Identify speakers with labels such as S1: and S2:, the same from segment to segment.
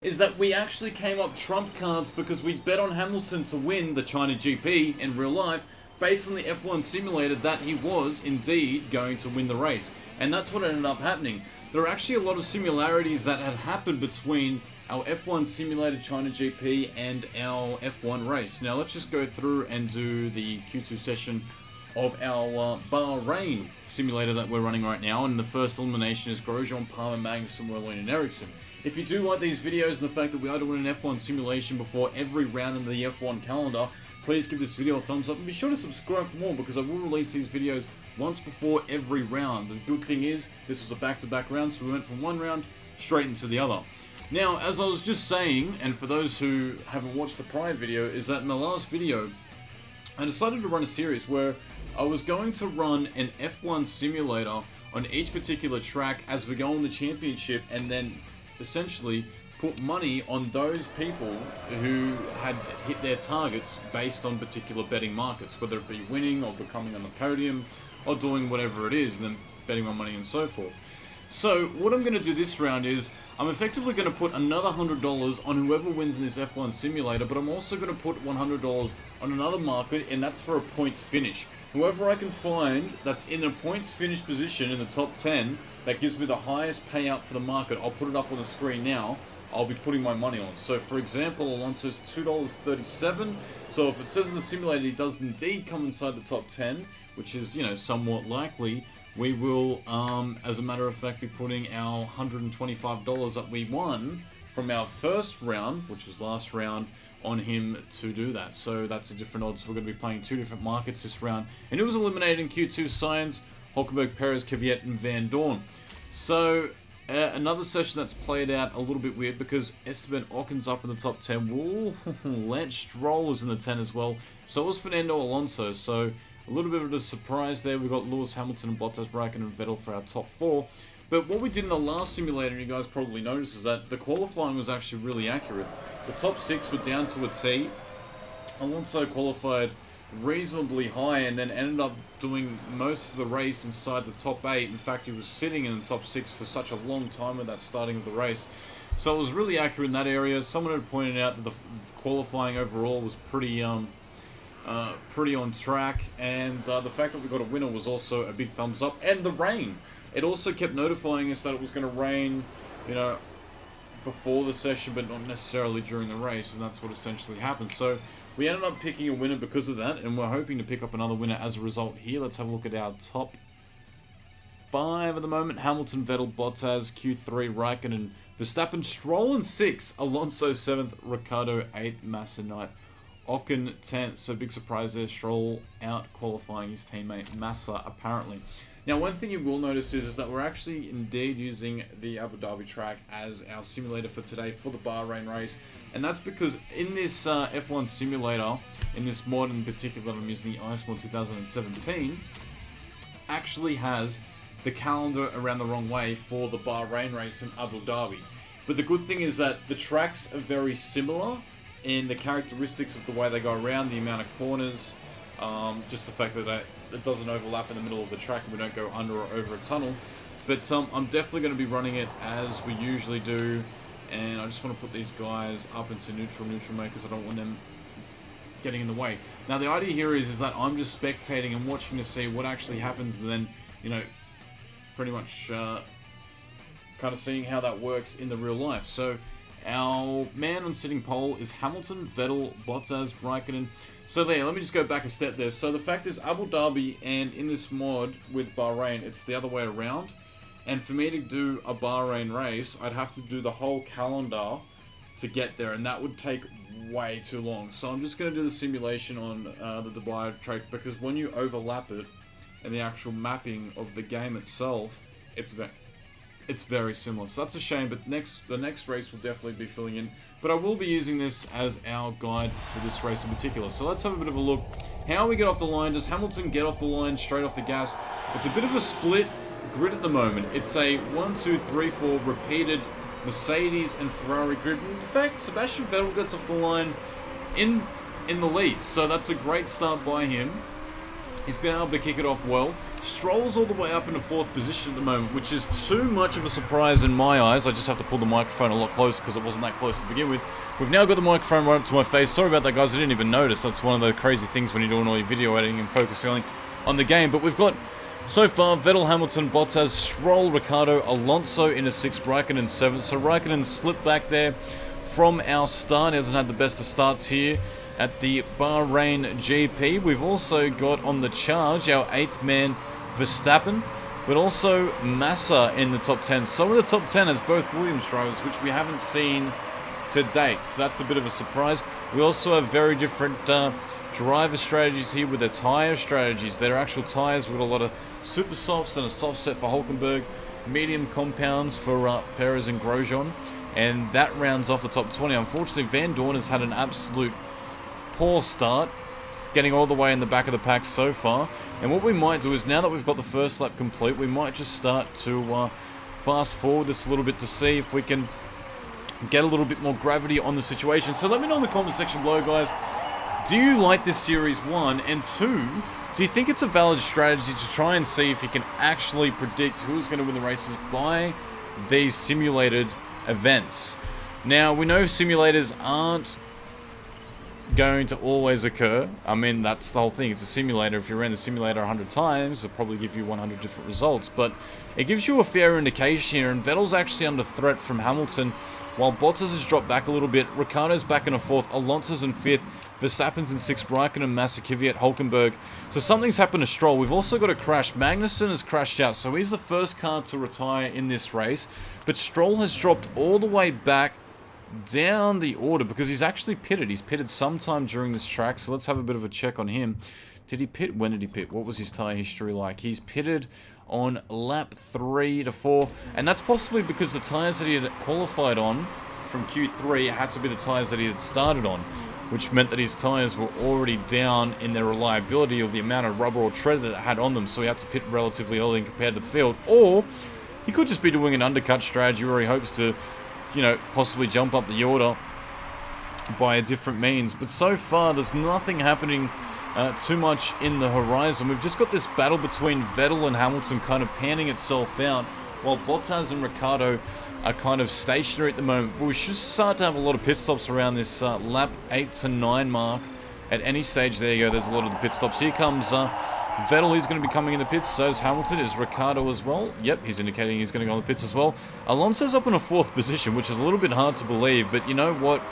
S1: is that we actually came up trump cards because we bet on Hamilton to win the China GP in real life based on the F1 simulator that he was indeed going to win the race. And that's what ended up happening. There are actually a lot of similarities that had happened between our F1 simulated China GP and our F1 race. Now let's just go through and do the Q2 session of our Bahrain simulator that we're running right now. And the first elimination is Grosjean, Palmer, Magnussen, Romain, and Ericsson. If you do like these videos and the fact that we are doing an F1 simulation before every round in the F1 calendar, please give this video a thumbs up and be sure to subscribe for more, because I will release these videos once before every round. The good thing is, this was a back-to-back round, so we went from one round straight into the other. Now, as I was just saying, and for those who haven't watched the prior video, is that in the last video, I decided to run a series where I was going to run an F1 simulator on each particular track as we go on the championship, and then essentially put money on those people who had hit their targets based on particular betting markets, whether it be winning or becoming on the podium or doing whatever it is, and then betting on money and so forth. So what I'm going to do this round is I'm effectively going to put another $100 on whoever wins in this F1 simulator, but I'm also going to put $100 on another market, and that's for a points finish. Whoever I can find that's in a points finish position in the top 10 that gives me the highest payout for the market, I'll put it up on the screen now, I'll be putting my money on. So for example, Alonso's $2.37. So if it says in the simulator he does indeed come inside the top 10, which is, you know, somewhat likely, we will, as a matter of fact, be putting our $125 that we won from our first round, which was last round, on him to do that. So that's a different odds. We're going to be playing two different markets this round. And it was eliminated in Q2, Sainz, Hulkenberg, Perez, Kvyat, and Vandoorne. So another session that's played out a little bit weird because Esteban, Ocon's up in the top 10. Ooh, Lance Stroll is in the 10 as well. So was Fernando, Alonso. So a little bit of a surprise there. We've got Lewis, Hamilton, and Bottas, Räikkönen, and Vettel for our top 4. But what we did in the last simulator, and you guys probably noticed, is that the qualifying was actually really accurate. The top 6 were down to a T. Alonso qualified reasonably high and then ended up doing most of the race inside the top 8. In fact, he was sitting in the top 6 for such a long time at that starting of the race. So it was really accurate in that area. Someone had pointed out that the qualifying overall was pretty on track, and the fact that we got a winner was also a big thumbs up. And the rain, it also kept notifying us that it was going to rain, you know, before the session, but not necessarily during the race, and that's what essentially happened. So we ended up picking a winner because of that, and we're hoping to pick up another winner as a result here. Let's have a look at our top 5 at the moment. Hamilton, Vettel, Bottas, Q3, Räikkönen, Verstappen, Stroll in 6, Alonso 7th, Ricciardo 8th, Massa 9th, Ocon 10th. So big surprise there, Stroll out qualifying his teammate Massa apparently. Now, one thing you will notice is that we're actually indeed using the Abu Dhabi track as our simulator for today for the Bahrain race. And that's because in this F1 simulator, in this mod in particular that I'm using, the Ice Mod 2017, actually has the calendar around the wrong way for the Bahrain race in Abu Dhabi. But the good thing is that the tracks are very similar in the characteristics of the way they go around, the amount of corners, just the fact that it doesn't overlap in the middle of the track and we don't go under or over a tunnel. But I'm definitely going to be running it as we usually do, and I just want to put these guys up into neutral mode because I don't want them getting in the way. Now the idea here is that I'm just spectating and watching to see what actually happens, and then, you know, pretty much kind of seeing how that works in the real life. So our man on sitting pole is Hamilton, Vettel, Bottas, Räikkönen. So there, let me just go back a step there. So the fact is, Abu Dhabi, and in this mod with Bahrain, it's the other way around. And for me to do a Bahrain race, I'd have to do the whole calendar to get there, and that would take way too long. So I'm just going to do the simulation on the Dubai track, because when you overlap it and the actual mapping of the game itself, it's very similar. So that's a shame, but the next race will definitely be filling in. But I will be using this as our guide for this race in particular. So let's have a bit of a look. How we get off the line. Does Hamilton get off the line straight off the gas? It's a bit of a split grid at the moment. It's a 1, 2, 3, 4 repeated Mercedes and Ferrari grid. In fact, Sebastian Vettel gets off the line in the lead. So that's a great start by him. He's been able to kick it off well. Stroll's all the way up in the 4th position at the moment, which is too much of a surprise in my eyes. I just have to pull the microphone a lot closer because it wasn't that close to begin with. We've now got the microphone right up to my face. Sorry about that, guys. I didn't even notice. That's one of the crazy things when you're doing all your video editing and focusing on the game. But we've got, so far, Vettel, Hamilton, Bottas, Stroll, Ricciardo, Alonso in a 6th, Räikkönen 7th. So Räikkönen slipped back there from our start. He hasn't had the best of starts here at the Bahrain GP. We've also got on the charge our 8th man, Verstappen, but also Massa in the top 10. Some of the top 10 is both Williams drivers, which we haven't seen to date, so that's a bit of a surprise. We also have very different driver strategies here with their tyre strategies. Their actual tyres with a lot of super softs and a soft set for Hulkenberg, medium compounds for Perez and Grosjean, and that rounds off the top 20. Unfortunately, Vandoorne has had an absolute poor start, getting all the way in the back of the pack so far. And what we might do is, now that we've got the first lap complete, we might just start to fast forward this a little bit to see if we can get a little bit more gravity on the situation. So let me know in the comment section below, guys. Do you like this Series 1? And 2, do you think it's a valid strategy to try and see if you can actually predict who's going to win the races by these simulated events? Now, we know simulators aren't going to always occur. I mean, that's the whole thing. It's a simulator. If you ran the simulator 100 times, it'll probably give you 100 different results. But it gives you a fair indication here. And Vettel's actually under threat from Hamilton, while Bottas has dropped back a little bit. Ricciardo's back in a 4th. Alonso's in 5th. Verstappen's in 6th. Räikkönen, Massa, Kvyat, Hulkenberg. So something's happened to Stroll. We've also got a crash. Magnussen has crashed out. So he's the first car to retire in this race. But Stroll has dropped all the way back down the order because he's actually pitted. He's pitted sometime during this track, so let's have a bit of a check on him. Did he pit? When did he pit? What was his tyre history like? He's pitted on lap 3 to 4, and that's possibly because the tyres that he had qualified on from Q3 had to be the tyres that he had started on, which meant that his tyres were already down in their reliability of the amount of rubber or tread that it had on them, so he had to pit relatively early compared to the field. Or he could just be doing an undercut strategy where he hopes to, you know, possibly jump up the order by a different means. But so far, there's nothing happening too much in the horizon. We've just got this battle between Vettel and Hamilton kind of panning itself out, while Bottas and Ricciardo are kind of stationary at the moment. But we should start to have a lot of pit stops around this lap 8 to 9 mark. At any stage, there you go, there's a lot of the pit stops. Here comes Vettel. He's going to be coming in the pits. So is Hamilton. Is Ricciardo as well? Yep, he's indicating he's going to go on the pits as well. Alonso's up in a 4th position, which is a little bit hard to believe. But you know what?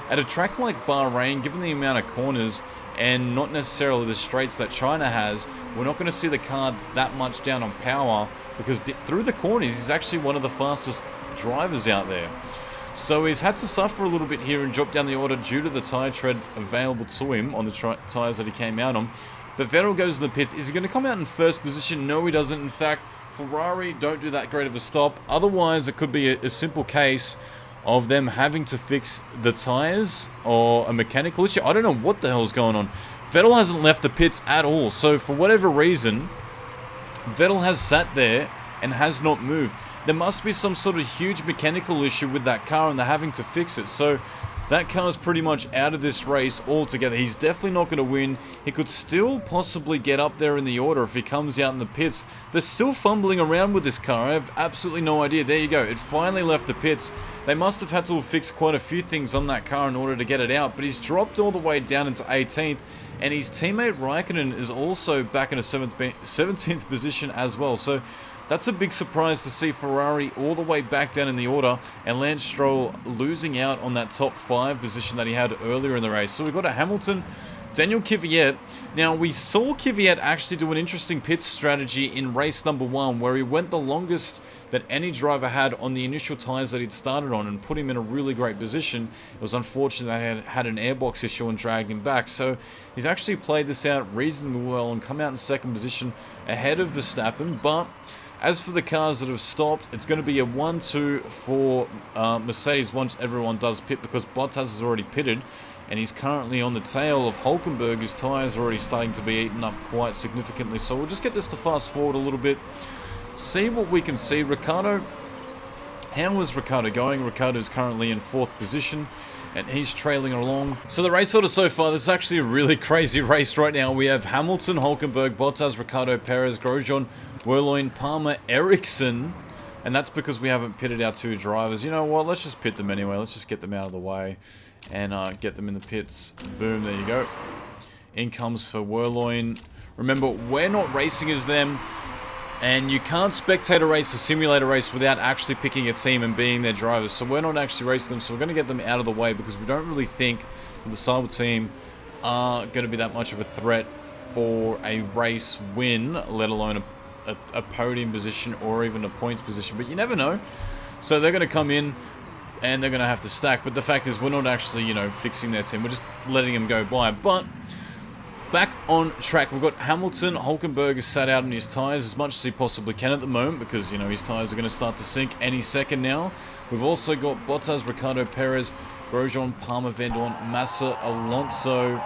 S1: At a track like Bahrain, given the amount of corners and not necessarily the straights that China has, we're not going to see the car that much down on power, because through the corners, he's actually one of the fastest drivers out there. So he's had to suffer a little bit here and drop down the order due to the tyre tread available to him on the tyres that he came out on. But Vettel goes to the pits. Is he going to come out in 1st position? No, he doesn't. In fact, Ferrari don't do that great of a stop. Otherwise, it could be a simple case of them having to fix the tyres or a mechanical issue. I don't know what the hell's going on. Vettel hasn't left the pits at all. So for whatever reason, Vettel has sat there and has not moved. There must be some sort of huge mechanical issue with that car and they're having to fix it. So that car is pretty much out of this race altogether. He's definitely not going to win. He could still possibly get up there in the order if he comes out in the pits. They're still fumbling around with this car. I have absolutely no idea. There you go. It finally left the pits. They must have had to have fixed quite a few things on that car in order to get it out. But he's dropped all the way down into 18th. And his teammate Räikkönen is also back in a 17th position as well. So that's a big surprise to see Ferrari all the way back down in the order and Lance Stroll losing out on that top 5 position that he had earlier in the race. So we've got a Hamilton, Daniil Kvyat. Now, we saw Kvyat actually do an interesting pit strategy in race number 1, where he went the longest that any driver had on the initial tyres that he'd started on and put him in a really great position. It was unfortunate that he had an airbox issue and dragged him back. So he's actually played this out reasonably well and come out in 2nd position ahead of Verstappen. But as for the cars that have stopped, it's going to be a 1-2 for Mercedes once everyone does pit, because Bottas has already pitted and he's currently on the tail of Hulkenberg, whose tyres are already starting to be eaten up quite significantly. So we'll just get this to fast forward a little bit, see what we can see. Ricciardo How is Ricciardo going? Ricciardo is currently in 4th position, and he's trailing along. So the race order so far, this is actually a really crazy race right now. We have Hamilton, Hülkenberg, Bottas, Ricciardo, Perez, Grosjean, Wehrlein, Palmer, Ericsson, and that's because we haven't pitted our 2 drivers. You know what? Let's just pit them anyway. Let's just get them out of the way and get them in the pits. Boom, there you go. In comes for Wehrlein. Remember, we're not racing as them, and you can't spectate a race, a simulator race, without actually picking a team and being their drivers. So we're not actually racing them, so we're going to get them out of the way because we don't really think that the Sauber team are going to be that much of a threat for a race win, let alone a podium position or even a points position. But you never know. So they're going to come in and they're going to have to stack. But the fact is, we're not actually, you know, fixing their team. We're just letting them go by. But back on track, we've got Hamilton. Hülkenberg is sat out on his tyres as much as he possibly can at the moment because, you know, his tyres are going to start to sink any second now. We've also got Bottas, Ricciardo, Perez, Grosjean, Palmer, Vandoorne, Massa, Alonso.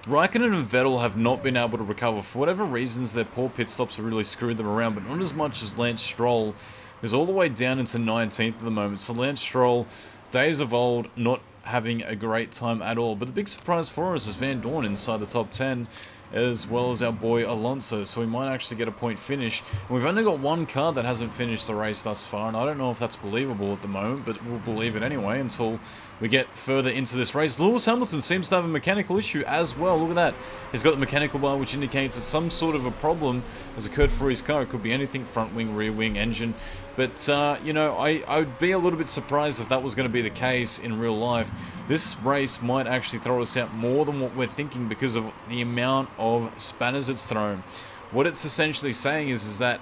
S1: Räikkönen and Vettel have not been able to recover. For whatever reasons, their poor pit stops have really screwed them around, but not as much as Lance Stroll, who's all the way down into 19th at the moment. So Lance Stroll, days of old, not having a great time at all. But the big surprise for us is Vandoorne inside the top 10, as well as our boy Alonso, so we might actually get a point finish. And we've only got 1 car that hasn't finished the race thus far, and I don't know if that's believable at the moment, but we'll believe it anyway until we get further into this race. Lewis Hamilton seems to have a mechanical issue as well. Look at that. He's got the mechanical bar, which indicates that some sort of a problem has occurred for his car. It could be anything, front wing, rear wing, engine. But, you know, I would be a little bit surprised if that was going to be the case in real life. This race might actually throw us out more than what we're thinking because of the amount of spanners it's thrown. What it's essentially saying is that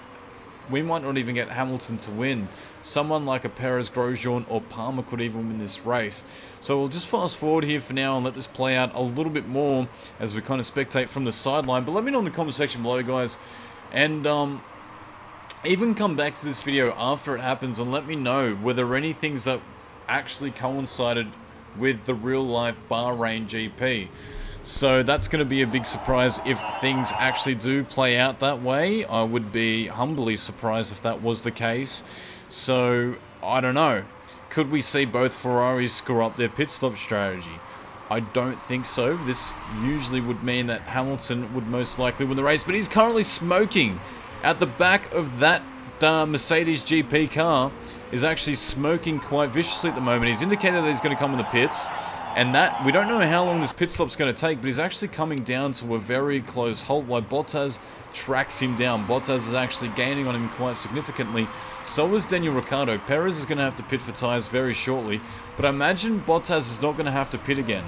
S1: we might not even get Hamilton to win. Someone like a Perez, Grosjean, or Palmer could even win this race. So we'll just fast forward here for now and let this play out a little bit more as we kind of spectate from the sideline. But let me know in the comment section below, guys. And even come back to this video after it happens and let me know, were there any things that actually coincided with the real-life Bahrain GP? So that's going to be a big surprise if things actually do play out that way. I would be humbly surprised if that was the case. So, I don't know. Could we see both Ferraris screw up their pit stop strategy? I don't think so. This usually would mean that Hamilton would most likely win the race, but he's currently smoking at the back of that Mercedes GP car. Is actually smoking quite viciously at the moment. He's indicated that he's going to come in the pits, and that we don't know how long this pit stop's going to take, but he's actually coming down to a very close halt while Bottas tracks him down. Bottas is actually gaining on him quite significantly. So is Daniil Ricciardo. Perez is going to have to pit for tyres very shortly, but I imagine Bottas is not going to have to pit again,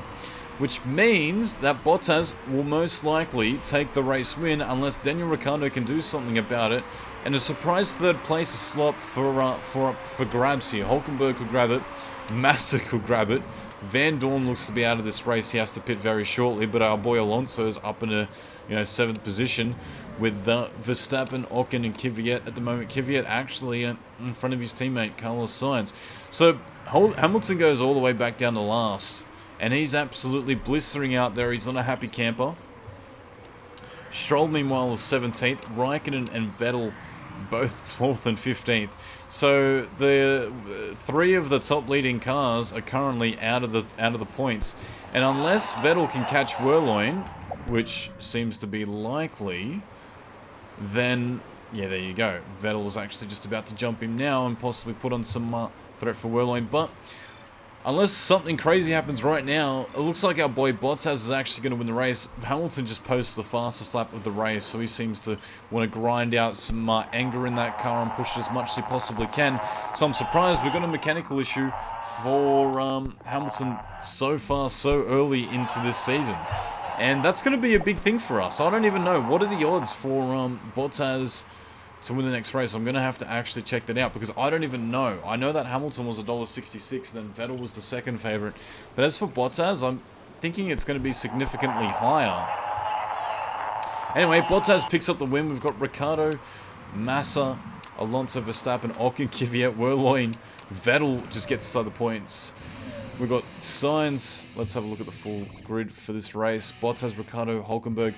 S1: which means that Bottas will most likely take the race win unless Daniil Ricciardo can do something about it. And a surprise 3rd place is still up for grabs here. Hülkenberg could grab it. Massa could grab it. Vandoorne looks to be out of this race. He has to pit very shortly. But our boy Alonso is up in a 7th position with Verstappen, Ocon, and Kvyat at the moment. Kvyat actually in front of his teammate Carlos Sainz. So Hamilton goes all the way back down to last. And he's absolutely blistering out there. He's not a happy camper. Stroll, meanwhile, is 17th. Räikkönen and Vettel both 12th and 15th. So the 3 of the top leading cars are currently out of the points. And unless Vettel can catch Wehrlein, which seems to be likely, then yeah, there you go. Vettel is actually just about to jump him now and possibly put on some threat for Wehrlein. But unless something crazy happens right now, it looks like our boy Bottas is actually going to win the race. Hamilton just posts the fastest lap of the race, so he seems to want to grind out some anger in that car and push as much as he possibly can. So I'm surprised we've got a mechanical issue for Hamilton so far, so early into this season. And that's going to be a big thing for us. I don't even know. What are the odds for Bottas to win the next race? I'm going to have to actually check that out because I don't even know. I know that Hamilton was $1.66, then Vettel was the second favourite. But as for Bottas, I'm thinking it's going to be significantly higher. Anyway, Bottas picks up the win. We've got Ricciardo, Massa, Alonso, Verstappen, Ocon, Kvyat, Wehrlein. Vettel just gets inside the points. We've got Sainz. Let's have a look at the full grid for this race. Bottas, Ricciardo, Hülkenberg,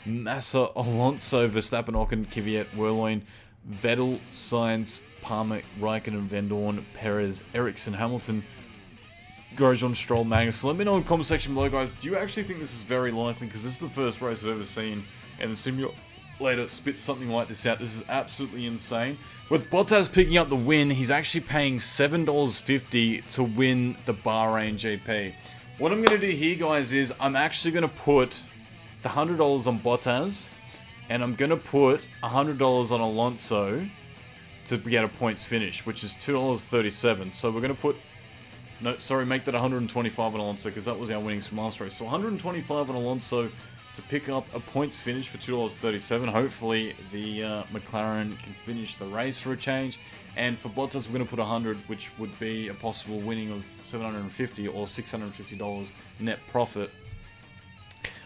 S1: Massa, Alonso, Verstappen, Ocon, Kvyat, Wehrlein, Vettel, Sainz, Palmer, Räikkönen, Vandoorne, Perez, Ericsson, Hamilton, Grosjean, Stroll, Magnussen. Let me know in the comment section below, guys. Do you actually think this is very likely? Because this is the first race I've ever seen, and the simulator spits something like this out. This is absolutely insane. With Bottas picking up the win, he's actually paying $7.50 to win the Bahrain GP. What I'm going to do here, guys, is I'm actually going to put the $100 on Bottas, and I'm going to put $100 on Alonso to get a points finish, which is $2.37. So we're going to put, no, sorry, make that 125 on Alonso, because that was our winnings from last race. So 125 on Alonso to pick up a points finish for $2.37. Hopefully the McLaren can finish the race for a change. And for Bottas, we're going to put 100, which would be a possible winning of $750 or $650 net profit.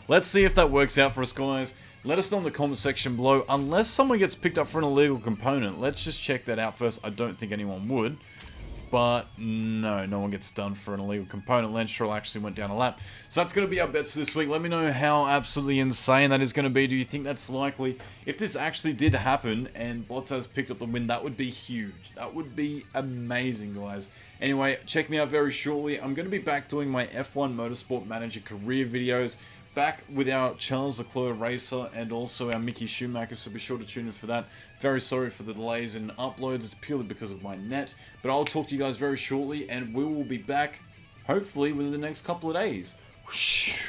S1: Let's see if that works out for us, guys. Let us know in the comment section below. Unless someone gets picked up for an illegal component, let's just check that out first. I don't think anyone would. But no one gets done for an illegal component. Lance Stroll actually went down a lap. So that's going to be our bets for this week. Let me know how absolutely insane that is going to be. Do you think that's likely? If this actually did happen and Bottas picked up the win, that would be huge. That would be amazing, guys. Anyway, check me out very shortly. I'm going to be back doing my F1 Motorsport Manager career videos. Back with our Charles Leclerc racer and also our Mickey Schumacher, so be sure to tune in for that. Very sorry for the delays in uploads, it's purely because of my net. But I'll talk to you guys very shortly, and we will be back, hopefully, within the next couple of days. Whoosh.